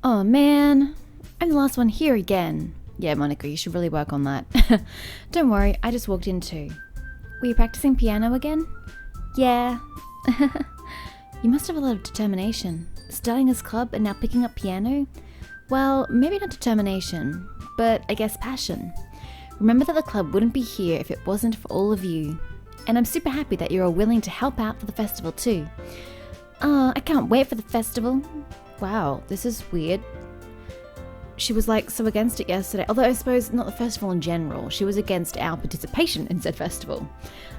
Oh man, I'm the last one here again. Yeah, Monica, you should really work on that. Don't worry, I just walked in too. Were you practicing piano again? Yeah. You must have a lot of determination. Starting this club and now picking up piano? Well, maybe not determination, but I guess passion. Remember that the club wouldn't be here if it wasn't for all of you. And I'm super happy that you're all willing to help out for the festival too. I can't wait for the festival. Wow, this is weird. She was like so against it yesterday, although I suppose not the festival in general. She was against our participation in said festival.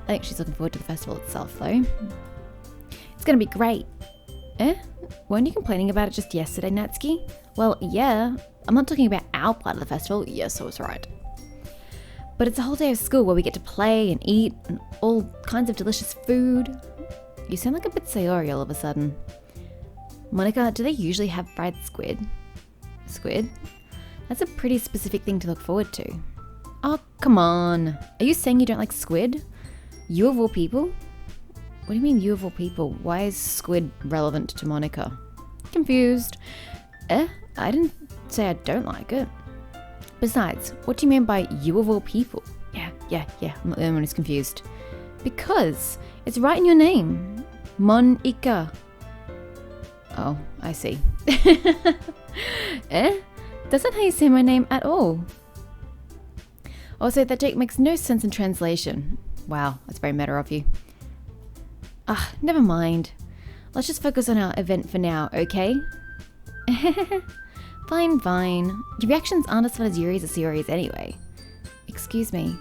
I think she's looking forward to the festival itself though. It's gonna be great. Weren't you complaining about it just yesterday, Natsuki? Well, yeah. I'm not talking about our part of the festival. Yes, I was right. But it's a whole day of school where we get to play and eat and all kinds of delicious food. You sound like a bit Sayori all of a sudden. Monica, do they usually have fried squid? Squid? That's a pretty specific thing to look forward to. Oh, come on. Are you saying you don't like squid? You of all people? What do you mean, you of all people? Why is squid relevant to Monica? Confused. I didn't say I don't like it. Besides, what do you mean by you of all people? Yeah, I'm not the only one who's confused. Because it's right in your name. Monica. Oh, I see. That's not how you say my name at all. Also, that makes no sense in translation. Wow, that's very meta of you. Never mind. Let's just focus on our event for now, okay? Fine. Your reactions aren't as fun as Yuri's or Sayori's anyway. Excuse me.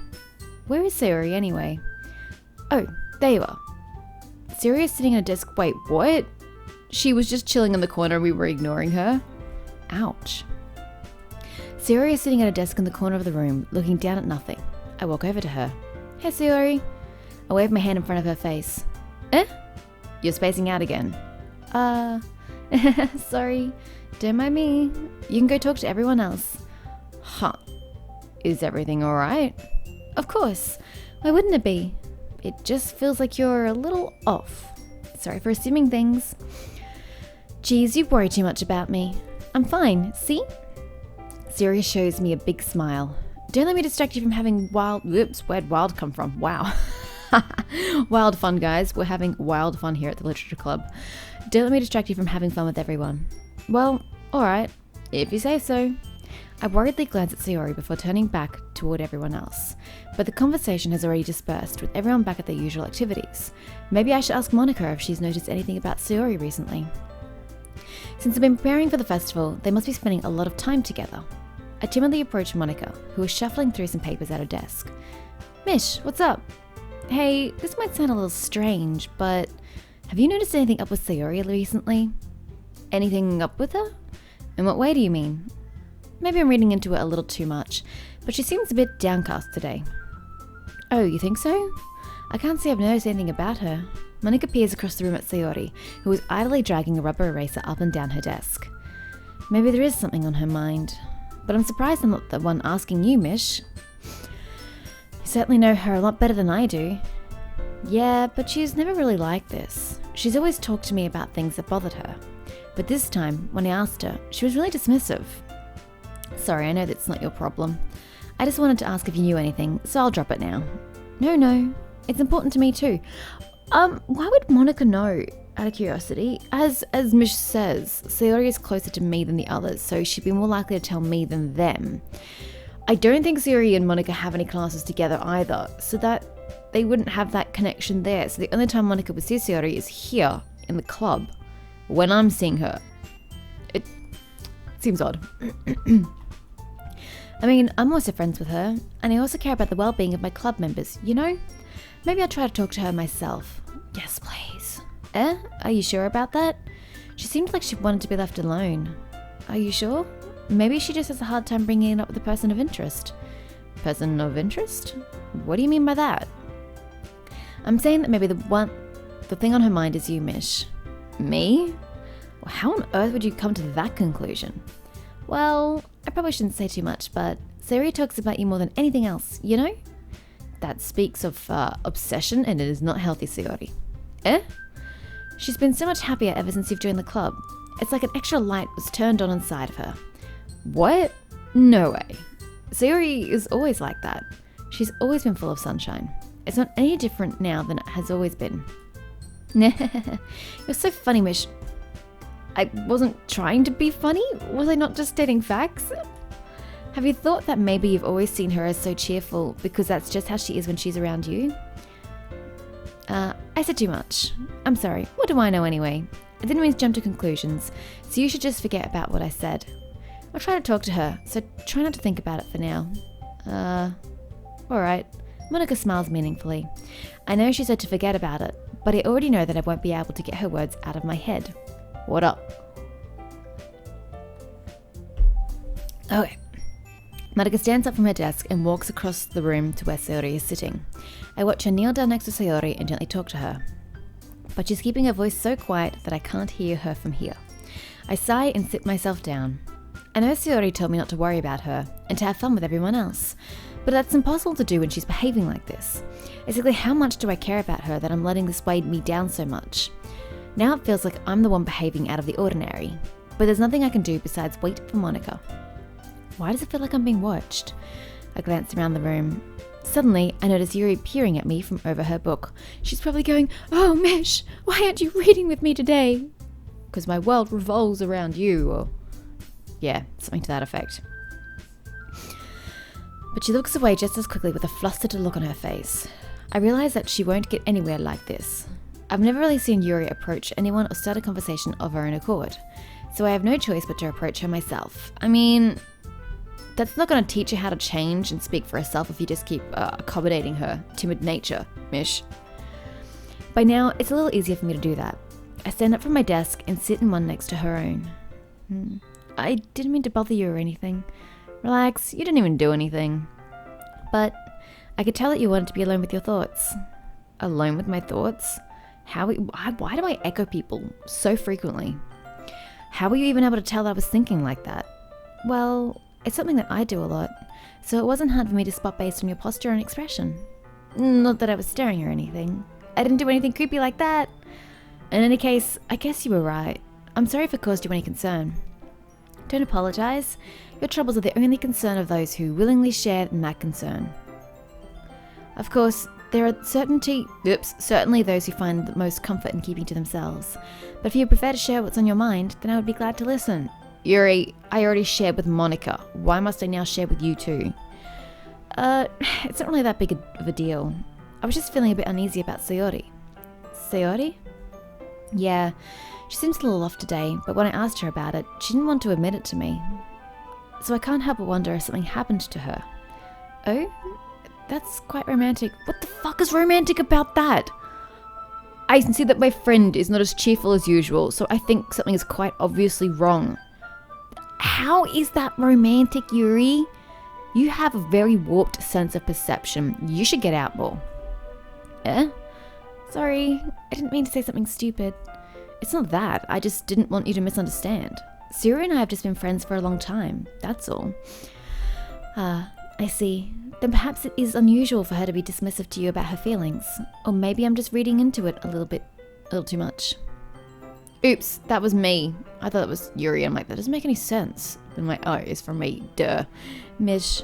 Where is Sayori anyway? Oh, there you are. Sayori is sitting at a desk. Wait, what? She was just chilling in the corner and we were ignoring her? Ouch. Sayori is sitting at a desk in the corner of the room, looking down at nothing. I walk over to her. Hey, Sayori. I wave my hand in front of her face. You're spacing out again. Sorry. Don't mind me. You can go talk to everyone else. Huh. Is everything alright? Of course. Why wouldn't it be? It just feels like you're a little off. Sorry for assuming things. Geez, you worry too much about me. I'm fine, see? Sayori shows me a big smile. Don't let me distract you from having where'd wild come from? Wow. Wild fun, guys. We're having wild fun here at the Literature Club. Don't let me distract you from having fun with everyone. Well, alright, if you say so. I worriedly glance at Sayori before turning back toward everyone else. But the conversation has already dispersed, with everyone back at their usual activities. Maybe I should ask Monica if she's noticed anything about Sayori recently. Since I've been preparing for the festival, they must be spending a lot of time together. I timidly approach Monica, who is shuffling through some papers at her desk. Mish, what's up? Hey, this might sound a little strange, but have you noticed anything up with Sayori recently? Anything up with her? In what way do you mean? Maybe I'm reading into it a little too much, but she seems a bit downcast today. Oh, you think so? I can't say I've noticed anything about her. Monica peers across the room at Sayori, who is idly dragging a rubber eraser up and down her desk. Maybe there is something on her mind, but I'm surprised I'm not the one asking you, Mish. You certainly know her a lot better than I do. Yeah, but she's never really like this. She's always talked to me about things that bothered her. But this time, when I asked her, she was really dismissive. Sorry, I know that's not your problem. I just wanted to ask if you knew anything, so I'll drop it now. No, it's important to me too. Why would Monica know? Out of curiosity. As Mish says, Sayori is closer to me than the others, so she'd be more likely to tell me than them. I don't think Sayori and Monica have any classes together either, so that they wouldn't have that connection there. So the only time Monica would see Sayori is here, in the club, when I'm seeing her. It seems odd. I mean, I'm also friends with her, and I also care about the well-being of my club members, you know? Maybe I'll try to talk to her myself. Yes, please. Are you sure about that? She seemed like she wanted to be left alone. Are you sure? Maybe she just has a hard time bringing it up with a person of interest. Person of interest? What do you mean by that? I'm saying that maybe the thing on her mind is you, Mish. Me? Well, how on earth would you come to that conclusion? Well, I probably shouldn't say too much, but Sayori talks about you more than anything else, you know? That speaks of obsession, and it is not healthy, Sayori. She's been so much happier ever since you've joined the club. It's like an extra light was turned on inside of her. What? No way. Yuri is always like that. She's always been full of sunshine. It's not any different now than it has always been. You're so funny, Mish. I wasn't trying to be funny. Was I not just stating facts? Have you thought that maybe you've always seen her as so cheerful because that's just how she is when she's around you? I said too much. I'm sorry. What do I know anyway? I didn't mean to jump to conclusions, so you should just forget about what I said. I'll try to talk to her, so try not to think about it for now. Alright. Monica smiles meaningfully. I know she said to forget about it, but I already know that I won't be able to get her words out of my head. What up? Okay. Monica stands up from her desk and walks across the room to where Sayori is sitting. I watch her kneel down next to Sayori and gently talk to her. But she's keeping her voice so quiet that I can't hear her from here. I sigh and sit myself down. I know Sayori told me not to worry about her and to have fun with everyone else, but that's impossible to do when she's behaving like this. Exactly how much do I care about her that I'm letting this weigh me down so much? Now it feels like I'm the one behaving out of the ordinary, but there's nothing I can do besides wait for Monica. Why does it feel like I'm being watched? I glance around the room. Suddenly, I notice Yuri peering at me from over her book. She's probably going, "Oh, Mish, why aren't you reading with me today?" Because my world revolves around you, or... yeah, something to that effect. But she looks away just as quickly with a flustered look on her face. I realize that she won't get anywhere like this. I've never really seen Yuri approach anyone or start a conversation of her own accord, so I have no choice but to approach her myself. I mean... that's not going to teach her how to change and speak for herself if you just keep accommodating her timid nature, Mish. By now, it's a little easier for me to do that. I stand up from my desk and sit in one next to her own. I didn't mean to bother you or anything. Relax, you didn't even do anything. But I could tell that you wanted to be alone with your thoughts. Alone with my thoughts? Why do I echo people so frequently? How were you even able to tell that I was thinking like that? Well... it's something that I do a lot, so it wasn't hard for me to spot based on your posture and expression. Not that I was staring or anything. I didn't do anything creepy like that. In any case, I guess you were right. I'm sorry if it caused you any concern. Don't apologize. Your troubles are the only concern of those who willingly share in that concern. Of course, there are certainly those who find the most comfort in keeping to themselves. But if you prefer to share what's on your mind, then I would be glad to listen. Yuri, I already shared with Monica. Why must I now share with you too? It's not really that big of a deal. I was just feeling a bit uneasy about Sayori. Sayori? Yeah, she seems a little off today, but when I asked her about it, she didn't want to admit it to me. So I can't help but wonder if something happened to her. Oh? That's quite romantic. What the fuck is romantic about that? I can see that my friend is not as cheerful as usual, so I think something is quite obviously wrong. How is that romantic, Yuri? You have a very warped sense of perception. You should get out more. Eh? Sorry, I didn't mean to say something stupid. It's not that, I just didn't want you to misunderstand. Siri and I have just been friends for a long time, that's all. I see. Then perhaps it is unusual for her to be dismissive to you about her feelings. Or maybe I'm just reading into it a little too much. Oops, that was me. I thought it was Yuri. I'm like, that doesn't make any sense. And my is from me, duh. Mish.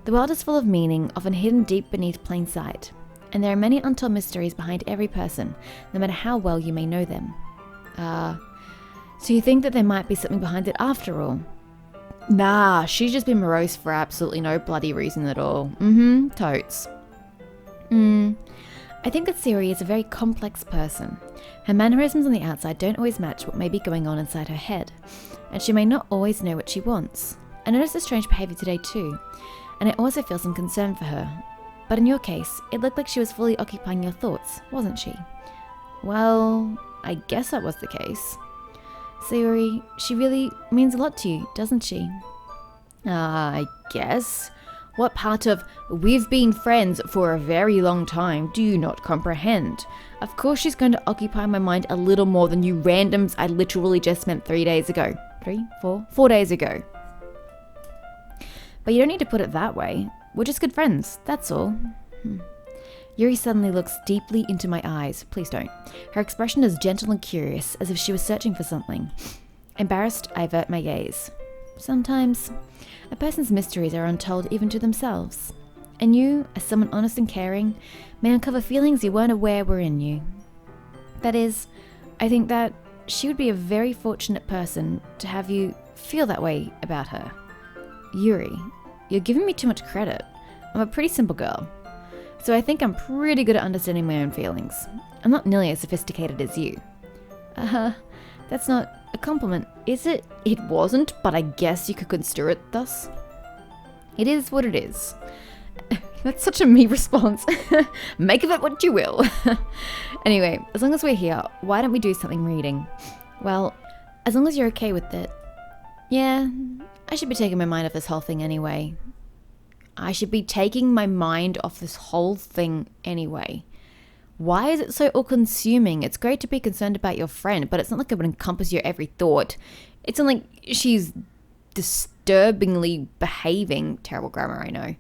The world is full of meaning, often hidden deep beneath plain sight. And there are many untold mysteries behind every person, no matter how well you may know them. So you think that there might be something behind it after all? Nah, she's just been morose for absolutely no bloody reason at all. Totes. I think that Siri is a very complex person. Her mannerisms on the outside don't always match what may be going on inside her head, and she may not always know what she wants. I noticed a strange behaviour today too, and I also feel some concern for her. But in your case, it looked like she was fully occupying your thoughts, wasn't she? Well, I guess that was the case. Sayori, she really means a lot to you, doesn't she? I guess. What part of "we've been friends for a very long time" do you not comprehend? Of course she's going to occupy my mind a little more than you randoms I literally just met 3 days ago. 4 days ago. But you don't need to put it that way. We're just good friends, that's all. Yuri suddenly looks deeply into my eyes. Please don't. Her expression is gentle and curious, as if she was searching for something. Embarrassed, I avert my gaze. Sometimes, a person's mysteries are untold even to themselves. And you, as someone honest and caring, may uncover feelings you weren't aware were in you. That is, I think that she would be a very fortunate person to have you feel that way about her. Yuri, you're giving me too much credit. I'm a pretty simple girl. So I think I'm pretty good at understanding my own feelings. I'm not nearly as sophisticated as you. That's not a compliment, is it? It wasn't, but I guess you could construe it thus. It is what it is. That's such a me response. Make of it what you will. Anyway, as long as we're here, why don't we do something reading? Well, as long as you're okay with it. Yeah, I should be taking my mind off this whole thing anyway. Why is it so all-consuming? It's great to be concerned about your friend, but it's not like it would encompass your every thought. It's not like she's disturbingly behaving. Terrible grammar, I know.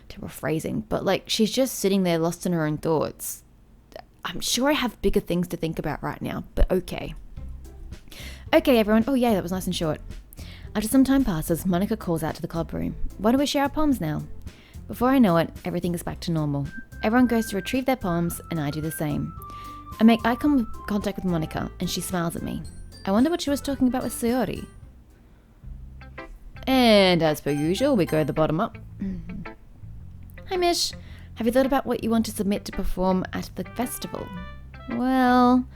Terrible phrasing. But like, she's just sitting there lost in her own thoughts. I'm sure I have bigger things to think about right now, but okay. Okay, everyone. Oh, yeah, that was nice and short. After some time passes, Monica calls out to the club room. Why don't we share our poems now? Before I know it, everything is back to normal. Everyone goes to retrieve their poems, and I do the same. I make eye contact with Monica, and she smiles at me. I wonder what she was talking about with Sayori. And as per usual, we go the bottom up. Hi, Mish. Have you thought about what you want to submit to perform at the festival? Well,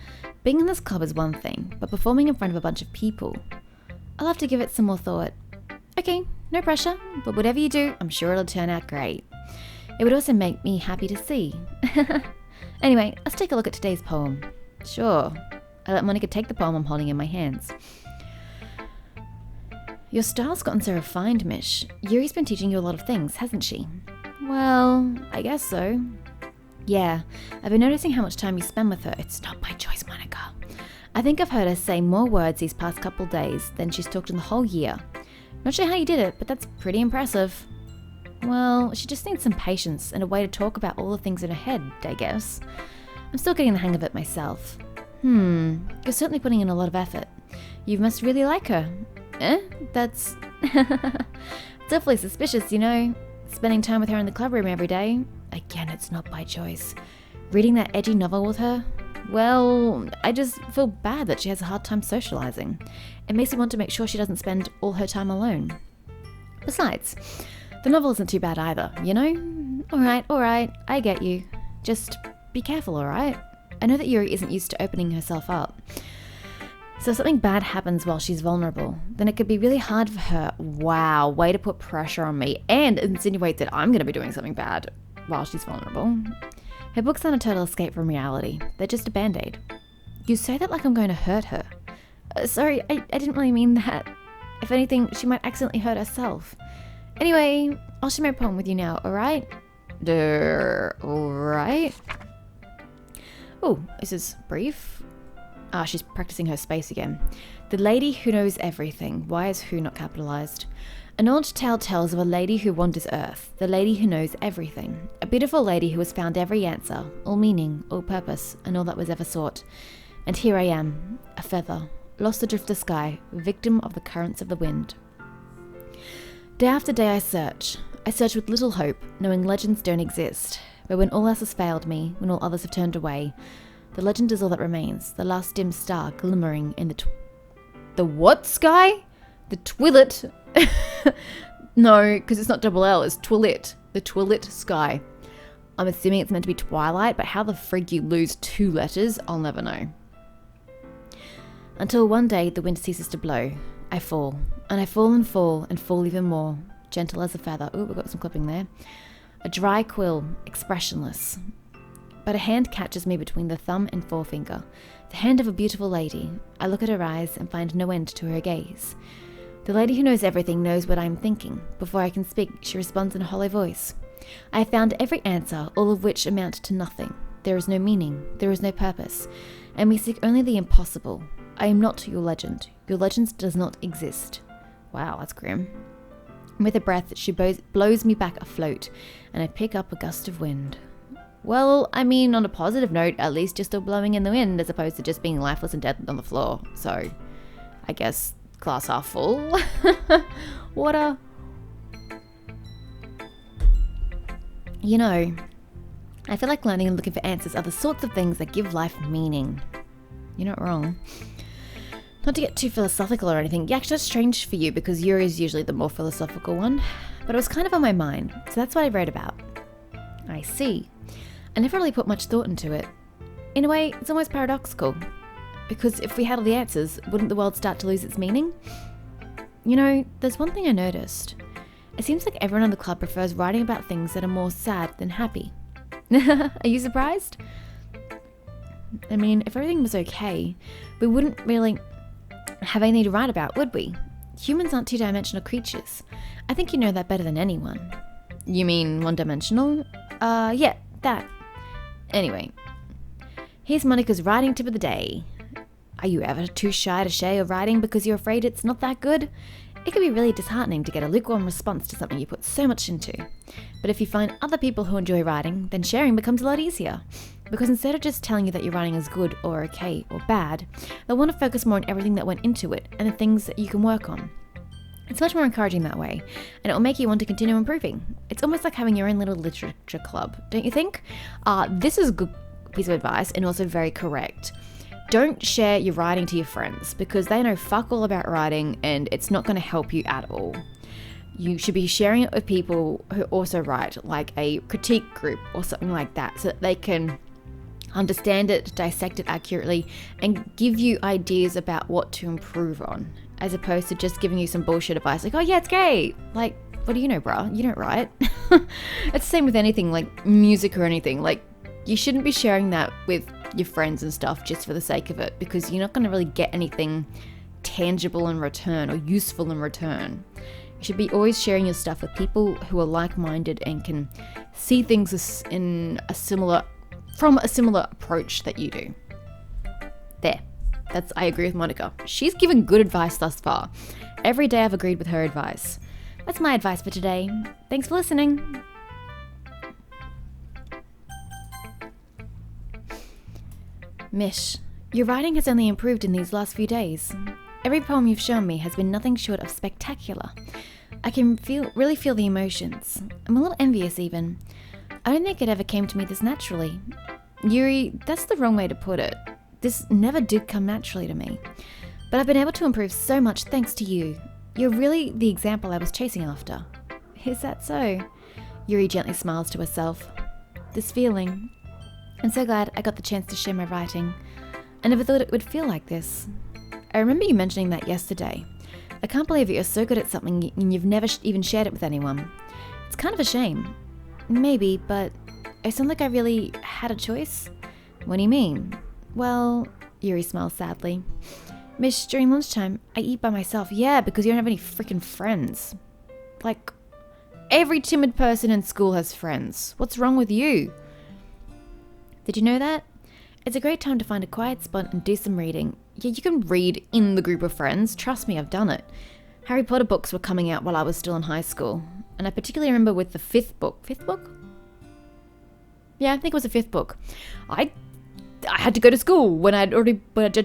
being in this club is one thing, but performing in front of a bunch of people, I'll have to give it some more thought. Okay, no pressure, but whatever you do, I'm sure it'll turn out great. It would also make me happy to see. Anyway, let's take a look at today's poem. Sure. I let Monica take the poem I'm holding in my hands. Your style's gotten so refined, Mish. Yuri's been teaching you a lot of things, hasn't she? Well, I guess so. Yeah, I've been noticing how much time you spend with her. It's not by choice, Monica. I think I've heard her say more words these past couple days than she's talked in the whole year. Not sure how you did it, but that's pretty impressive. Well, she just needs some patience and a way to talk about all the things in her head, I guess. I'm still getting the hang of it myself. You're certainly putting in a lot of effort. You must really like her. That's definitely suspicious, you know. Spending time with her in the club room every day. Again, it's not by choice. Reading that edgy novel with her. Well, I just feel bad that she has a hard time socializing. It makes me want to make sure she doesn't spend all her time alone. Besides, the novel isn't too bad either, you know? Alright, I get you. Just be careful, alright? I know that Yuri isn't used to opening herself up. So if something bad happens while she's vulnerable, then it could be really hard for her. Wow, way to put pressure on me and insinuate that I'm going to be doing something bad while she's vulnerable. Her books aren't a total escape from reality. They're just a band-aid. You say that like I'm going to hurt her. Sorry, I didn't really mean that. If anything, she might accidentally hurt herself. Anyway, I'll share my poem with you now, alright? Alright? Oh, this is brief. She's practicing her space again. The lady who knows everything. Why is who not capitalized? An old tale tells of a lady who wanders earth, the lady who knows everything. A beautiful lady who has found every answer, all meaning, all purpose, and all that was ever sought. And here I am, a feather, lost adrift the sky, victim of the currents of the wind. Day after day I search with little hope, knowing legends don't exist. But when all else has failed me, when all others have turned away, the legend is all that remains, the last dim star glimmering in the what sky? The twilit. No, because it's not double L, it's twilit. The twilit sky. I'm assuming it's meant to be twilight, but how the frig you lose 2 letters, I'll never know. Until one day the wind ceases to blow. I fall, and I fall and fall and fall even more, gentle as a feather. Ooh, we've got some clipping there. A dry quill, expressionless. But a hand catches me between the thumb and forefinger. The hand of a beautiful lady. I look at her eyes and find no end to her gaze. The lady who knows everything knows what I am thinking. Before I can speak, she responds in a hollow voice. I have found every answer, all of which amount to nothing. There is no meaning, there is no purpose, and we seek only the impossible. I am not your legend. Your legend does not exist. Wow, that's grim. With a breath, she blows me back afloat, and I pick up a gust of wind. Well, I mean, on a positive note, at least you're still blowing in the wind as opposed to just being lifeless and dead on the floor. So, I guess glass half full. Water. You know, I feel like learning and looking for answers are the sorts of things that give life meaning. You're not wrong. Not to get too philosophical or anything, yeah, actually that's strange for you because Yuri is usually the more philosophical one, but it was kind of on my mind, so that's what I wrote about. I see. I never really put much thought into it. In a way, it's almost paradoxical, because if we had all the answers, wouldn't the world start to lose its meaning? You know, there's one thing I noticed. It seems like everyone in the club prefers writing about things that are more sad than happy. Are you surprised? I mean, if everything was okay, we wouldn't really have anything to write about, would we? Humans aren't two-dimensional creatures. I think you know that better than anyone. You mean one-dimensional? Yeah, that. Anyway, here's Monica's writing tip of the day. Are you ever too shy to share your writing because you're afraid it's not that good? It can be really disheartening to get a lukewarm response to something you put so much into. But if you find other people who enjoy writing, then sharing becomes a lot easier. Because instead of just telling you that your writing is good or okay or bad, they'll want to focus more on everything that went into it and the things that you can work on. It's much more encouraging that way, and it will make you want to continue improving. It's almost like having your own little literature club, don't you think? This is a good piece of advice and also very correct. Don't share your writing to your friends because they know fuck all about writing and it's not going to help you at all. You should be sharing it with people who also write, like a critique group or something like that, so that they can understand it, dissect it accurately, and give you ideas about what to improve on, as opposed to just giving you some bullshit advice like, oh yeah, it's great. Like, what do you know, bruh? You don't write. It's the same with anything, like music or anything. Like, you shouldn't be sharing that with your friends and stuff just for the sake of it, because you're not going to really get anything tangible in return or useful in return. You should be always sharing your stuff with people who are like-minded and can see things from a similar approach that you do. There. I agree with Monica. She's given good advice thus far. Every day I've agreed with her advice. That's my advice for today. Thanks for listening. Mish, your writing has only improved in these last few days. Every poem you've shown me has been nothing short of spectacular. I can really feel the emotions. I'm a little envious even. I don't think it ever came to me this naturally. Yuri, that's the wrong way to put it. This never did come naturally to me. But I've been able to improve so much thanks to you. You're really the example I was chasing after. Is that so? Yuri gently smiles to herself. This feeling. I'm so glad I got the chance to share my writing. I never thought it would feel like this. I remember you mentioning that yesterday. I can't believe that you're so good at something and you've never even shared it with anyone. It's kind of a shame. Maybe, but I sound like I really had a choice? What do you mean? Well, Yuri smiles sadly. Mish, during lunchtime, I eat by myself. Yeah, because you don't have any freaking friends. Like, every timid person in school has friends. What's wrong with you? Did you know that? It's a great time to find a quiet spot and do some reading. Yeah, you can read in the group of friends. Trust me, I've done it. Harry Potter books were coming out while I was still in high school. And I particularly remember with the fifth book. Fifth book? Yeah, I think it was the fifth book. I had to go to school when I'd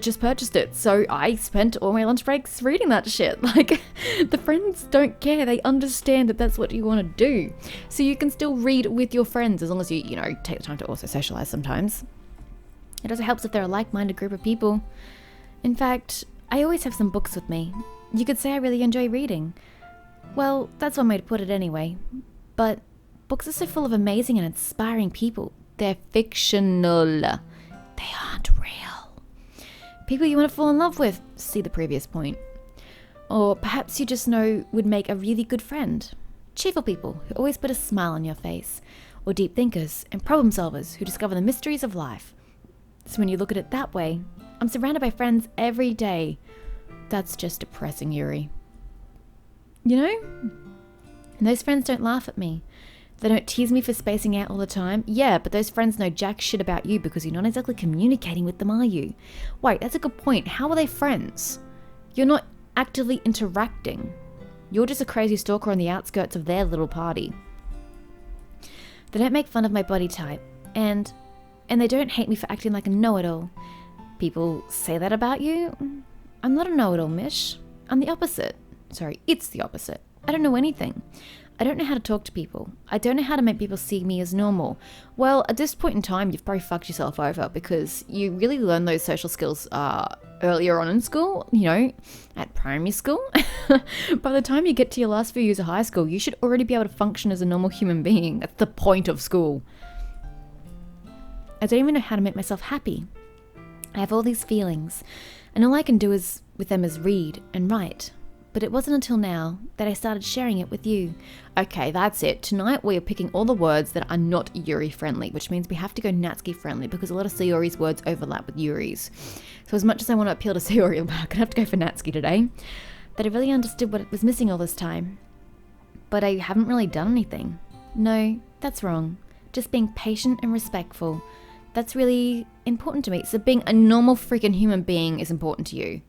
just purchased it. So I spent all my lunch breaks reading that shit. Like, the friends don't care. They understand that that's what you want to do. So you can still read with your friends as long as you take the time to also socialize sometimes. It also helps if they're a like-minded group of people. In fact, I always have some books with me. You could say I really enjoy reading. Well, that's one way to put it anyway. But books are so full of amazing and inspiring people. They're fictional. They aren't real. People you want to fall in love with, see the previous point. Or perhaps you just know would make a really good friend. Cheerful people who always put a smile on your face. Or deep thinkers and problem solvers who discover the mysteries of life. So when you look at it that way, I'm surrounded by friends every day. That's just depressing, Yuri. You know? And those friends don't laugh at me. They don't tease me for spacing out all the time. Yeah, but those friends know jack shit about you because you're not exactly communicating with them, are you? Wait, that's a good point. How are they friends? You're not actively interacting. You're just a crazy stalker on the outskirts of their little party. They don't make fun of my body type. And they don't hate me for acting like a know-it-all. People say that about you? I'm not a know-it-all, Mish. I'm the opposite. Sorry, it's the opposite. I don't know anything. I don't know how to talk to people. I don't know how to make people see me as normal. Well, at this point in time, you've probably fucked yourself over because you really learn those social skills earlier on in school, at primary school. By the time you get to your last few years of high school, you should already be able to function as a normal human being. That's the point of school. I don't even know how to make myself happy. I have all these feelings, and all I can do with them is read and write. But it wasn't until now that I started sharing it with you. Okay, that's it. Tonight we are picking all the words that are not Yuri friendly, which means we have to go Natsuki friendly because a lot of Sayori's words overlap with Yuri's. So as much as I want to appeal to Sayori, I'm going to have to go for Natsuki today. That I really understood what was missing all this time. But I haven't really done anything. No, that's wrong. Just being patient and respectful. That's really important to me. So being a normal freaking human being is important to you.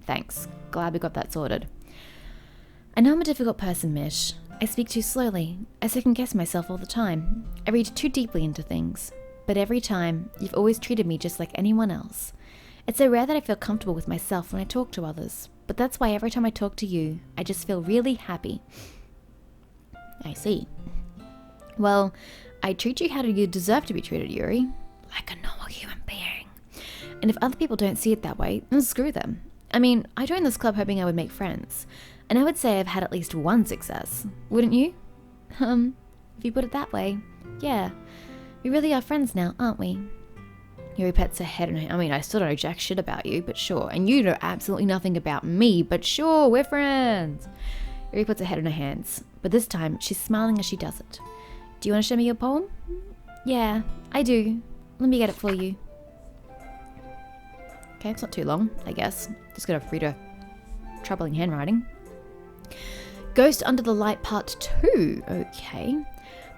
Thanks. Glad we got that sorted. I know I'm a difficult person, Mish. I speak too slowly. I second guess myself all the time. I read too deeply into things. But every time, you've always treated me just like anyone else. It's so rare that I feel comfortable with myself when I talk to others. But that's why every time I talk to you, I just feel really happy. I see. Well, I treat you how you deserve to be treated, Yuri. Like a normal human being. And if other people don't see it that way, then screw them. I mean, I joined this club hoping I would make friends. And I would say I've had at least one success. Wouldn't you? If you put it that way, yeah. We really are friends now, aren't we? Yuri pets her head and I mean, I still don't know jack shit about you, but sure. And you know absolutely nothing about me, but sure, we're friends. Yuri puts her head in her hands, but this time she's smiling as she does it. Do you want to show me your poem? Yeah, I do. Let me get it for you. Okay, it's not too long, I guess. Just gotta read her troubling handwriting. Ghost Under the Light Part 2. Okay.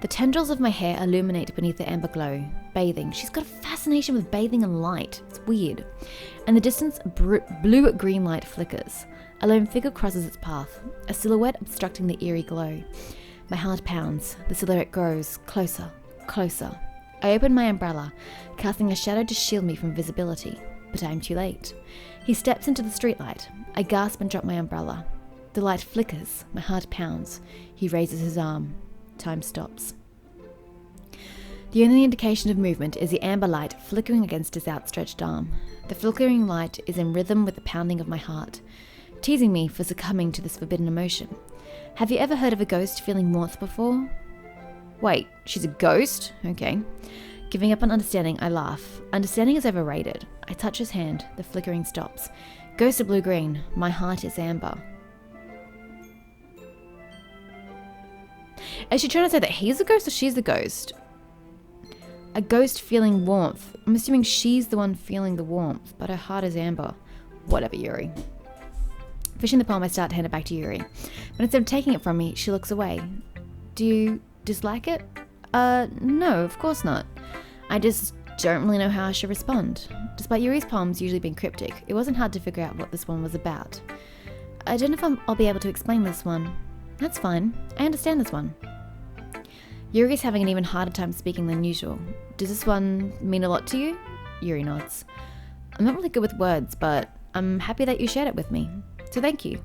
The tendrils of my hair illuminate beneath the amber glow. Bathing. She's got a fascination with bathing and light. It's weird. In the distance, blue-green light flickers. A lone figure crosses its path, a silhouette obstructing the eerie glow. My heart pounds. The silhouette grows. Closer. Closer. I open my umbrella, casting a shadow to shield me from visibility. But I am too late. He steps into the streetlight. I gasp and drop my umbrella. The light flickers. My heart pounds. He raises his arm. Time stops. The only indication of movement is the amber light flickering against his outstretched arm. The flickering light is in rhythm with the pounding of my heart, teasing me for succumbing to this forbidden emotion. Have you ever heard of a ghost feeling warmth before? Wait, she's a ghost? Okay. Giving up on understanding, I laugh. Understanding is overrated. I touch his hand. The flickering stops. Ghosts are blue-green. My heart is amber. Is she trying to say that he's a ghost or she's the ghost? A ghost feeling warmth. I'm assuming she's the one feeling the warmth, but her heart is amber. Whatever, Yuri. Fishing the poem, I start to hand it back to Yuri. But instead of taking it from me, she looks away. Do you dislike it? No, of course not. I just don't really know how I should respond. Despite Yuri's poems usually being cryptic, it wasn't hard to figure out what this one was about. I don't know if I'll be able to explain this one. That's fine. I understand this one. Yuri's having an even harder time speaking than usual. Does this one mean a lot to you? Yuri nods. I'm not really good with words, but I'm happy that you shared it with me. So thank you.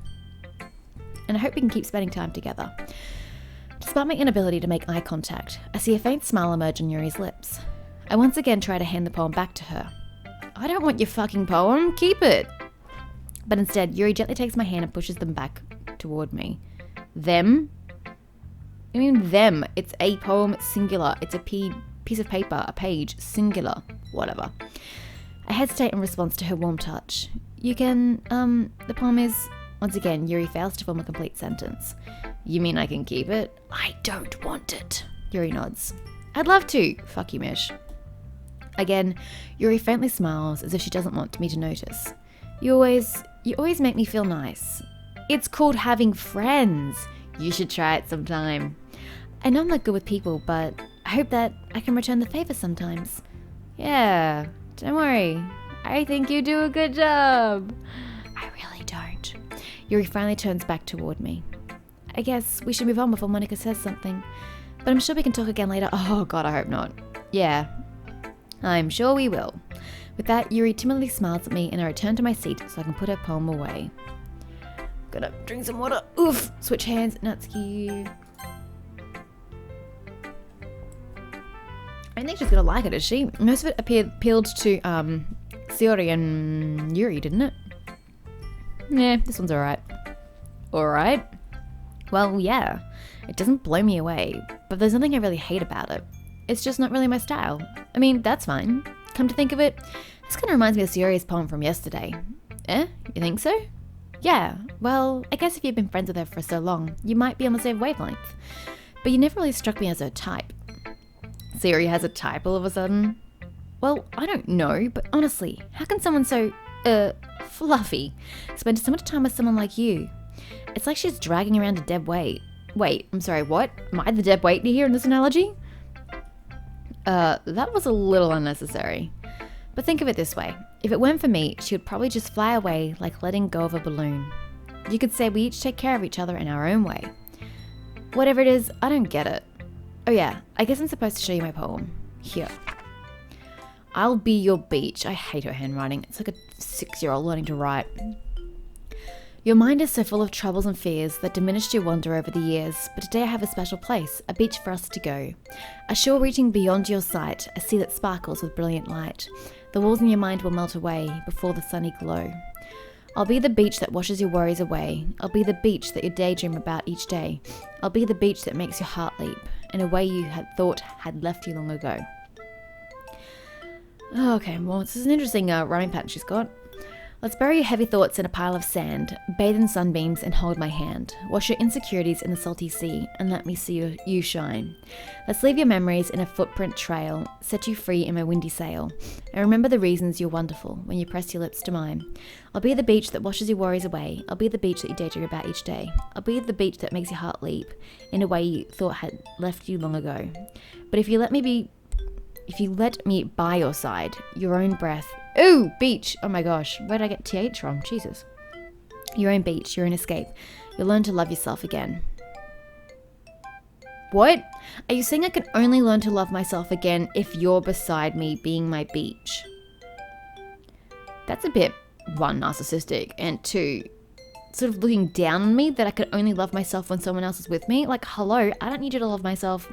And I hope we can keep spending time together. Despite my inability to make eye contact, I see a faint smile emerge on Yuri's lips. I once again try to hand the poem back to her. I don't want your fucking poem. Keep it. But instead, Yuri gently takes my hand and pushes them back toward me. Them? I mean them. It's a poem, singular. It's a piece of paper, a page, singular. Whatever. I hesitate in response to her warm touch. You can, the poem is... Once again, Yuri fails to form a complete sentence. You mean I can keep it? I don't want it. Yuri nods. I'd love to. Fuck you, Mish. Again, Yuri faintly smiles as if she doesn't want me to notice. You always make me feel nice. It's called having friends. You should try it sometime. I know I'm not good with people, but I hope that I can return the favor sometimes. Yeah, don't worry. I think you do a good job. I really don't. Yuri finally turns back toward me. I guess we should move on before Monica says something. But I'm sure we can talk again later. Oh god, I hope not. Yeah, I'm sure we will. With that, Yuri timidly smiles at me and I return to my seat so I can put her poem away. Gotta drink some water. Oof. Switch hands. Natsuki. I don't think she's gonna like it, is she? Most of it appealed to Yuri and Yuri, didn't it? Yeah, this one's alright. Alright? Well, yeah. It doesn't blow me away, but there's nothing I really hate about it. It's just not really my style. I mean, that's fine. Come to think of it, this kind of reminds me of Yuri's poem from yesterday. You think so? Yeah, well, I guess if you've been friends with her for so long, you might be on the same wavelength. But you never really struck me as her type. Yuri has a type all of a sudden? Well, I don't know, but honestly, how can someone so, fluffy spend so much time with someone like you? It's like she's dragging around a dead weight. Wait, I'm sorry, what? Am I the dead weight here in this analogy? That was a little unnecessary. But think of it this way. If it weren't for me, she would probably just fly away like letting go of a balloon. You could say we each take care of each other in our own way. Whatever it is, I don't get it. Oh yeah, I guess I'm supposed to show you my poem. Here. I'll be your beach. I hate her handwriting. It's like a 6-year-old learning to write. Your mind is so full of troubles and fears that diminished your wonder over the years, but today I have a special place, a beach for us to go. A shore reaching beyond your sight, a sea that sparkles with brilliant light. The walls in your mind will melt away before the sunny glow. I'll be the beach that washes your worries away. I'll be the beach that you daydream about each day. I'll be the beach that makes your heart leap in a way you had thought had left you long ago. Okay, well, this is an interesting rhyming pattern she's got. Let's bury your heavy thoughts in a pile of sand, bathe in sunbeams and hold my hand. Wash your insecurities in the salty sea and let me see you shine. Let's leave your memories in a footprint trail, set you free in my windy sail. And remember the reasons you're wonderful when you press your lips to mine. I'll be the beach that washes your worries away. I'll be the beach that you daydream about each day. I'll be the beach that makes your heart leap in a way you thought had left you long ago. But if you let me by your side, your own breath. Ooh, beach. Oh my gosh. Where did I get TH from? Jesus. Your own beach, your own escape. You'll learn to love yourself again. What? Are you saying I can only learn to love myself again if you're beside me being my beach? That's a bit, 1, narcissistic, and 2, sort of looking down on me that I can only love myself when someone else is with me. Like, hello, I don't need you to love myself.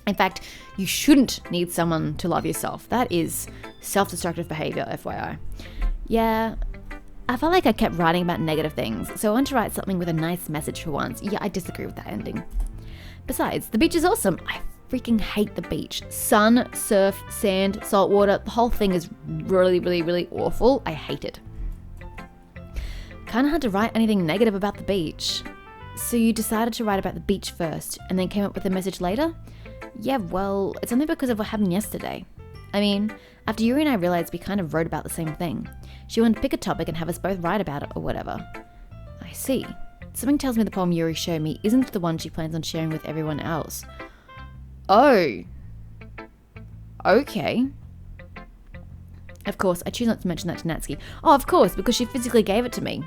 In fact, you shouldn't need someone to love yourself. That is self-destructive behavior, FYI. Yeah, I felt like I kept writing about negative things, so I want to write something with a nice message for once. Yeah, I disagree with that ending. Besides, the beach is awesome. I freaking hate the beach. Sun, surf, sand, salt water, the whole thing is really, really, really awful. I hate it. Kind of hard to write anything negative about the beach. So you decided to write about the beach first, and then came up with a message later? Yeah, well, it's only because of what happened yesterday. I mean, after Yuri and I realized we kind of wrote about the same thing. She wanted to pick a topic and have us both write about it or whatever. I see. Something tells me the poem Yuri showed me isn't the one she plans on sharing with everyone else. Oh. Okay. Of course, I choose not to mention that to Natsuki. Oh, of course, because she physically gave it to me.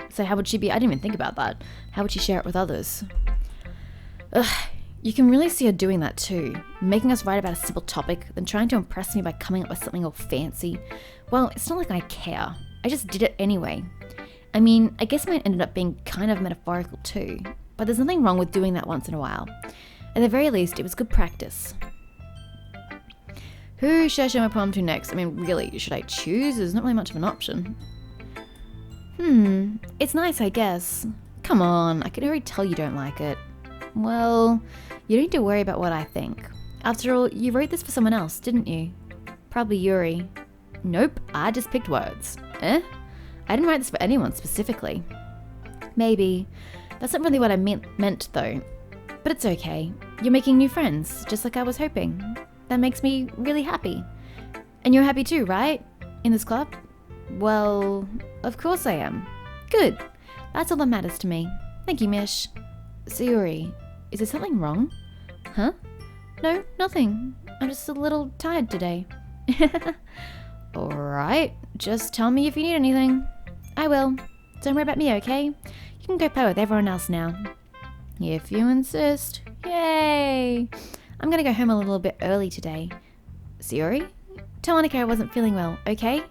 So how would she be? I didn't even think about that. How would she share it with others? Ugh. You can really see her doing that too, making us write about a simple topic, then trying to impress me by coming up with something all fancy. Well, it's not like I care. I just did it anyway. I mean, I guess mine ended up being kind of metaphorical too, but there's nothing wrong with doing that once in a while. At the very least, it was good practice. Who should I show my poem to next? I mean, really, should I choose? There's not really much of an option. It's nice, I guess. Come on, I can already tell you don't like it. Well, you don't need to worry about what I think. After all, you wrote this for someone else, didn't you? Probably Yuri. Nope, I just picked words. I didn't write this for anyone specifically. Maybe. That's not really what I meant though. But it's okay. You're making new friends, just like I was hoping. That makes me really happy. And you're happy too, right? In this club? Well, of course I am. Good. That's all that matters to me. Thank you, Mish. So Yuri, is there something wrong? Huh? No, nothing. I'm just a little tired today. Alright, just tell me if you need anything. I will. Don't worry about me, okay? You can go play with everyone else now. If you insist. Yay! I'm gonna go home a little bit early today. So Yuri, tell Monica I wasn't feeling well, okay?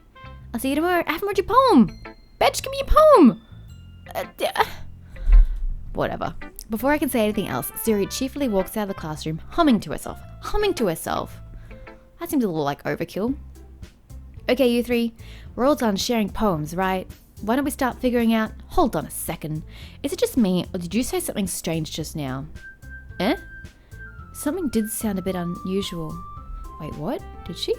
I'll see you tomorrow. I haven't read your poem! Bitch, give me your poem! Whatever. Before I can say anything else, Yuri cheerfully walks out of the classroom, humming to herself. That seems a little like overkill. Okay, you three, we're all done sharing poems, right? Why don't we start figuring out... Hold on a second. Is it just me, or did you say something strange just now? Eh? Something did sound a bit unusual. Wait, what? Did she?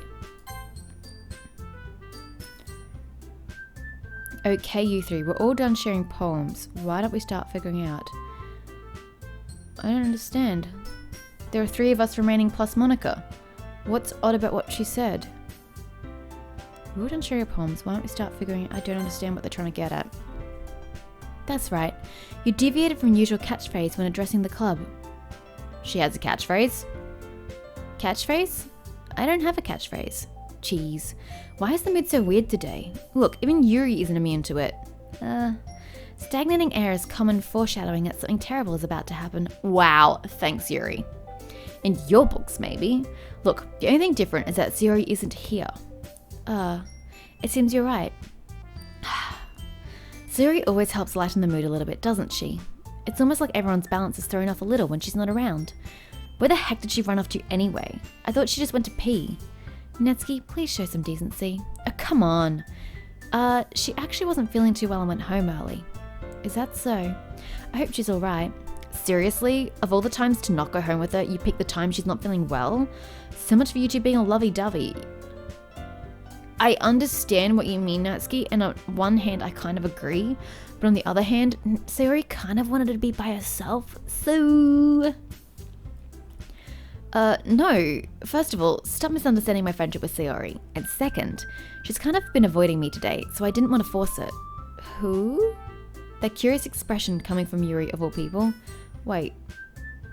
Okay, you three, we're all done sharing poems. Why don't we start figuring out? I don't understand. There are 3 of us remaining plus Monica. What's odd about what she said? We're all done sharing poems. Why don't we start figuring out? I don't understand what they're trying to get at. That's right. You deviated from usual catchphrase when addressing the club. She has a catchphrase. Catchphrase? I don't have a catchphrase. Jeez. Why is the mood so weird today? Look, even Yuri isn't immune to it. Stagnating air is common foreshadowing that something terrible is about to happen. Wow, thanks Yuri. In your books, maybe. Look, the only thing different is that Yuri isn't here. It seems you're right. Yuri always helps lighten the mood a little bit, doesn't she? It's almost like everyone's balance is thrown off a little when she's not around. Where the heck did she run off to anyway? I thought she just went to pee. Natsuki, please show some decency. Oh, come on. She actually wasn't feeling too well and went home early. Is that so? I hope she's alright. Seriously? Of all the times to not go home with her, you pick the time she's not feeling well? So much for you two being a lovey-dovey. I understand what you mean, Natsuki, and on one hand I kind of agree, but on the other hand, Sayori kind of wanted her to be by herself, so... No. First of all, stop misunderstanding my friendship with Sayori. And second, she's kind of been avoiding me today, so I didn't want to force it. Who? That curious expression coming from Yuri of all people. Wait,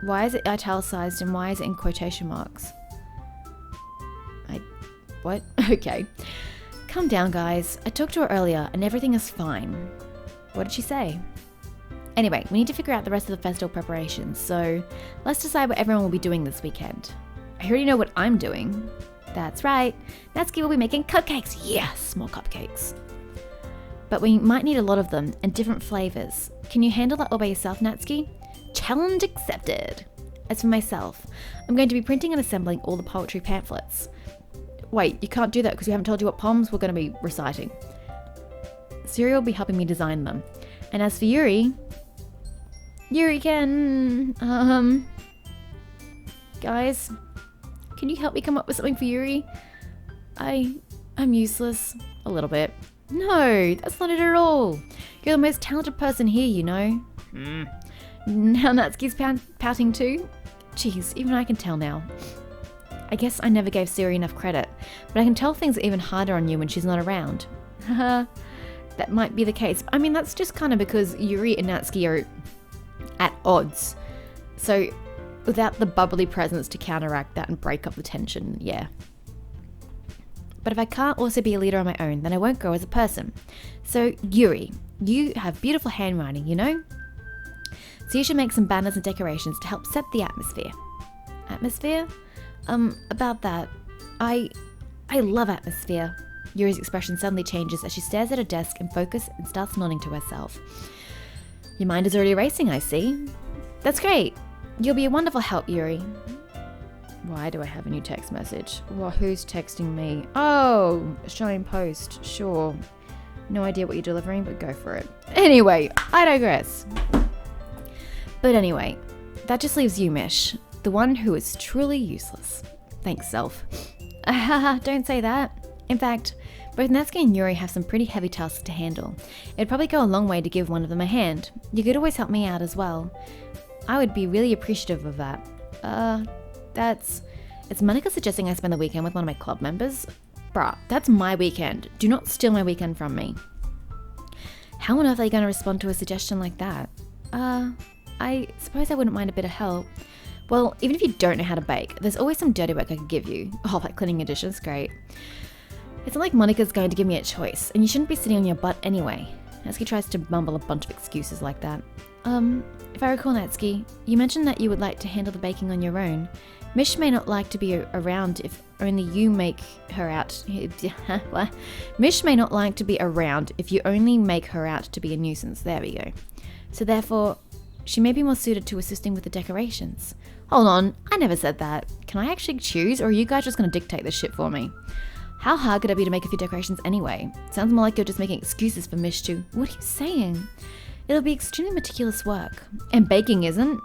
why is it italicized and why is it in quotation marks? What? Okay. Calm down, guys. I talked to her earlier and everything is fine. What did she say? Anyway, we need to figure out the rest of the festival preparations, so let's decide what everyone will be doing this weekend. I already know what I'm doing. That's right. Natsuki will be making cupcakes. Yes, more cupcakes. But we might need a lot of them and different flavors. Can you handle that all by yourself, Natsuki? Challenge accepted. As for myself, I'm going to be printing and assembling all the poetry pamphlets. Wait, you can't do that because we haven't told you what poems we're going to be reciting. Siri will be helping me design them. And as for Yuri can... Guys, can you help me come up with something for Yuri? I'm useless. A little bit. No, that's not it at all. You're the most talented person here, you know. Now Natsuki's pouting too? Jeez, even I can tell now. I guess I never gave Siri enough credit, but I can tell things are even harder on you when she's not around. Haha, that might be the case. I mean, that's just kind of because Yuri and Natsuki are at odds. So without the bubbly presence to counteract that and break up the tension, yeah. But if I can't also be a leader on my own, then I won't grow as a person. So Yuri, you have beautiful handwriting, you know? So you should make some banners and decorations to help set the atmosphere. Atmosphere? About that, I love atmosphere. Yuri's expression suddenly changes as she stares at her desk in focus and starts nodding to herself. Your mind is already racing, I see. That's great. You'll be a wonderful help, Yuri. Why do I have a new text message? Well, who's texting me? Oh, Australian Post, sure. No idea what you're delivering, but go for it. Anyway, I digress. But anyway, that just leaves you, Mish. The one who is truly useless. Thanks, self. Don't say that. In fact, both Natsuki and Yuri have some pretty heavy tasks to handle. It'd probably go a long way to give one of them a hand. You could always help me out as well. I would be really appreciative of that. Is Monica suggesting I spend the weekend with one of my club members? Bruh, that's my weekend. Do not steal my weekend from me. How on earth are you going to respond to a suggestion like that? I suppose I wouldn't mind a bit of help. Well, even if you don't know how to bake, there's always some dirty work I could give you. Oh, like cleaning your dishes, great. It's not like Monica's going to give me a choice, and you shouldn't be sitting on your butt anyway. Natsuki tries to mumble a bunch of excuses like that. If I recall, Natsuki, you mentioned that you would like to handle the baking on your own. Mish may not like to be around if only you make her out. Mish may not like to be around if you only make her out to be a nuisance. There we go. So therefore, she may be more suited to assisting with the decorations. Hold on, I never said that. Can I actually choose, or are you guys just going to dictate this shit for me? How hard could it be to make a few decorations anyway? Sounds more like you're just making excuses for Mish to. What are you saying? It'll be extremely meticulous work. And baking isn't.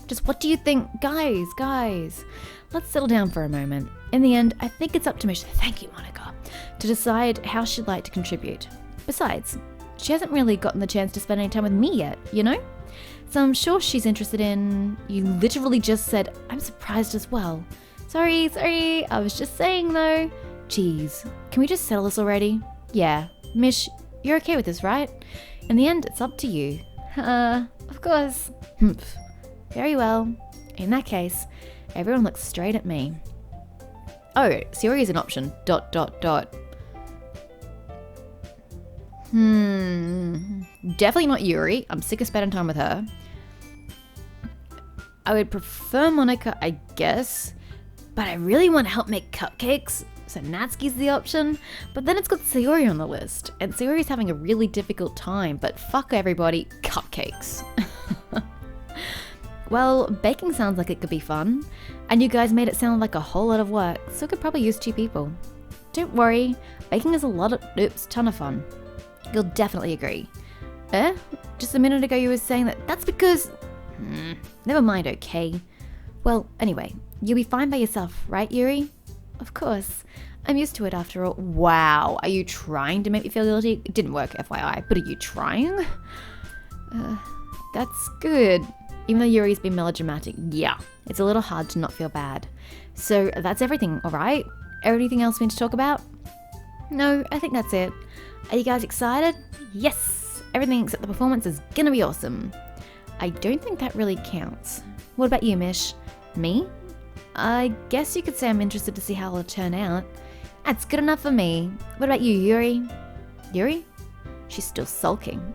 Just what do you think? Guys, let's settle down for a moment. In the end, I think it's up to Mish, thank you, Monica, to decide how she'd like to contribute. Besides, she hasn't really gotten the chance to spend any time with me yet, you know? So I'm sure she's interested in... You literally just said, I'm surprised as well. Sorry, I was just saying though. Jeez, can we just settle this already? Yeah, Mish, you're okay with this, right? In the end, it's up to you. Of course. Very well. In that case, everyone looks straight at me. Oh, Yuri is an option. ... Definitely not Yuri. I'm sick of spending time with her. I would prefer Monica, I guess. But I really want to help make cupcakes. So Natsuki's the option. But then it's got Sayori on the list. And Sayori's having a really difficult time. But fuck everybody, cupcakes. Well, baking sounds like it could be fun. And you guys made it sound like a whole lot of work. So it could probably use 2 people. Don't worry. Baking is a ton of fun. You'll definitely agree. Just a minute ago you were saying that's because... never mind, okay. Well, anyway, you'll be fine by yourself, right, Yuri? Of course. I'm used to it after all. Wow, are you trying to make me feel guilty? It didn't work, FYI, but are you trying? That's good. Even though Yuri's been melodramatic, yeah, it's a little hard to not feel bad. So that's everything, alright? Anything else we need to talk about? No, I think that's it. Are you guys excited? Yes! Everything except the performance is gonna be awesome. I don't think that really counts. What about you, Mish? Me? I guess you could say I'm interested to see how it'll turn out. That's good enough for me. What about you, Yuri? Yuri? She's still sulking.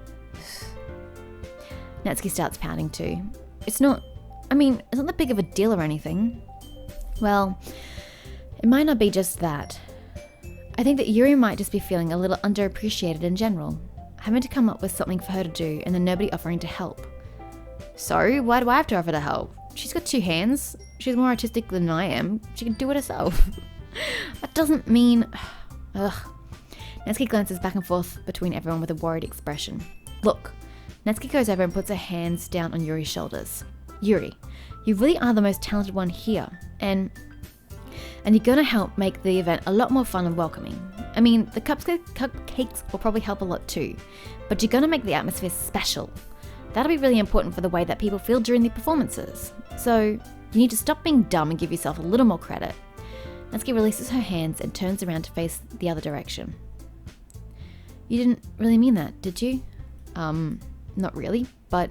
Natsuki starts pouting too. It's not that big of a deal or anything. Well, it might not be just that. I think that Yuri might just be feeling a little underappreciated in general, having to come up with something for her to do and then nobody offering to help. So, why do I have to offer to help? She's got 2 hands. She's more artistic than I am. She can do it herself. That doesn't mean... Ugh. Natsuki glances back and forth between everyone with a worried expression. Look. Natsuki goes over and puts her hands down on Yuri's shoulders. Yuri, you really are the most talented one here, and you're gonna help make the event a lot more fun and welcoming. I mean, the cupcakes will probably help a lot too, but you're gonna make the atmosphere special. That'll be really important for the way that people feel during the performances. So, you need to stop being dumb and give yourself a little more credit. Natsuki releases her hands and turns around to face the other direction. You didn't really mean that, did you? Not really, but...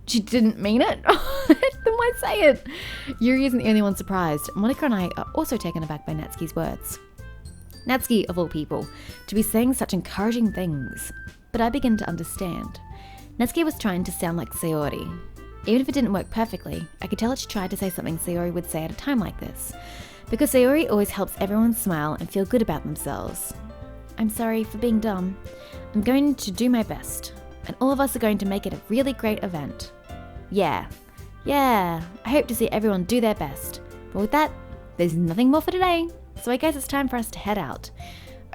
She didn't mean it? Then why say it? Yuri isn't the only one surprised. Monica and I are also taken aback by Natsuki's words. Natsuki, of all people, to be saying such encouraging things. But I begin to understand. Natsuki was trying to sound like Sayori. Even if it didn't work perfectly, I could tell that she tried to say something Sayori would say at a time like this. Because Sayori always helps everyone smile and feel good about themselves. I'm sorry for being dumb. I'm going to do my best. And all of us are going to make it a really great event. Yeah, I hope to see everyone do their best. But with that, there's nothing more for today. So I guess it's time for us to head out.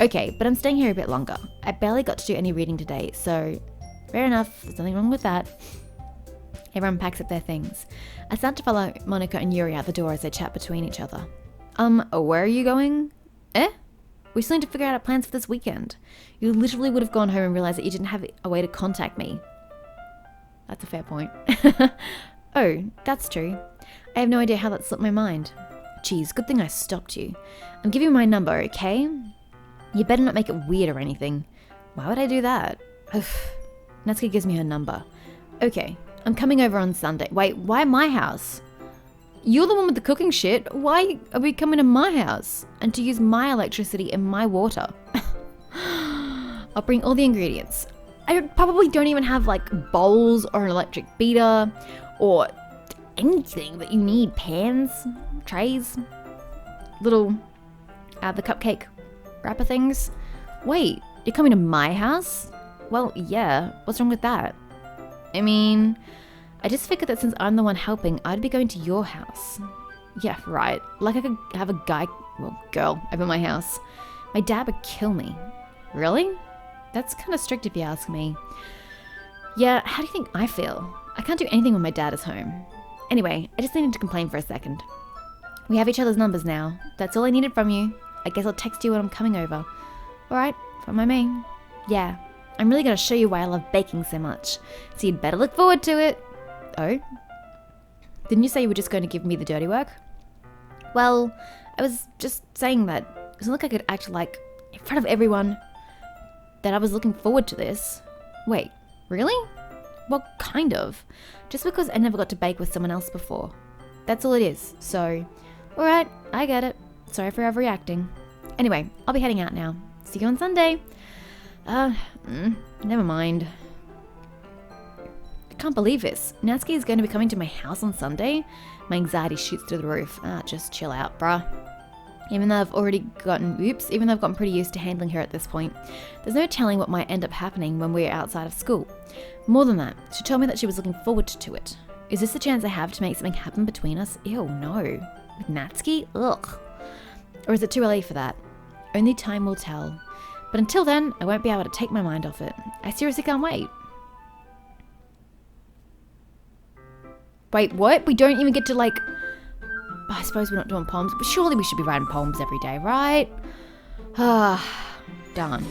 Okay, but I'm staying here a bit longer. I barely got to do any reading today, so fair enough, there's nothing wrong with that. Everyone packs up their things. I start to follow Monica and Yuri out the door as they chat between each other. Where are you going? We still need to figure out our plans for this weekend. You literally would have gone home and realized that you didn't have a way to contact me. That's a fair point. Oh, that's true. I have no idea how that slipped my mind. Geez, good thing I stopped you. I'm giving you my number, okay? You better not make it weird or anything. Why would I do that? Natsuki gives me her number. Okay, I'm coming over on Sunday. Wait, why my house? You're the one with the cooking shit. Why are we coming to my house? And to use my electricity and my water? I'll bring all the ingredients. I probably don't even have like bowls or an electric beater or anything that you need. Pans, trays, little, the cupcake wrapper things. Wait, you're coming to my house? Well, yeah, what's wrong with that? I mean, I just figured that since I'm the one helping, I'd be going to your house. Yeah, right. Like I could have a girl over at my house. My dad would kill me. Really? That's kind of strict if you ask me. Yeah, how do you think I feel? I can't do anything when my dad is home. Anyway, I just needed to complain for a second. We have each other's numbers now. That's all I needed from you. I guess I'll text you when I'm coming over. Alright, from my main. Yeah, I'm really gonna show you why I love baking so much. So you'd better look forward to it. Oh? Didn't you say you were just going to give me the dirty work? Well, I was just saying that it doesn't look like I could act like, in front of everyone, that I was looking forward to this. Wait, really? Well, kind of. Just because I never got to bake with someone else before. That's all it is. So, alright, I get it. Sorry for overreacting. Anyway, I'll be heading out now. See you on Sunday. Never mind. I can't believe this. Natsuki is going to be coming to my house on Sunday. My anxiety shoots through the roof. Just chill out, bruh. Even though I've gotten pretty used to handling her at this point. There's no telling what might end up happening when we're outside of school. More than that, she told me that she was looking forward to it. Is this the chance I have to make something happen between us? Ew, no. With Natsuki? Ugh. Or is it too early for that? Only time will tell. But until then, I won't be able to take my mind off it. I seriously can't wait. Wait, what? We don't even get to I suppose we're not doing poems, but surely we should be writing poems every day, right? Darn.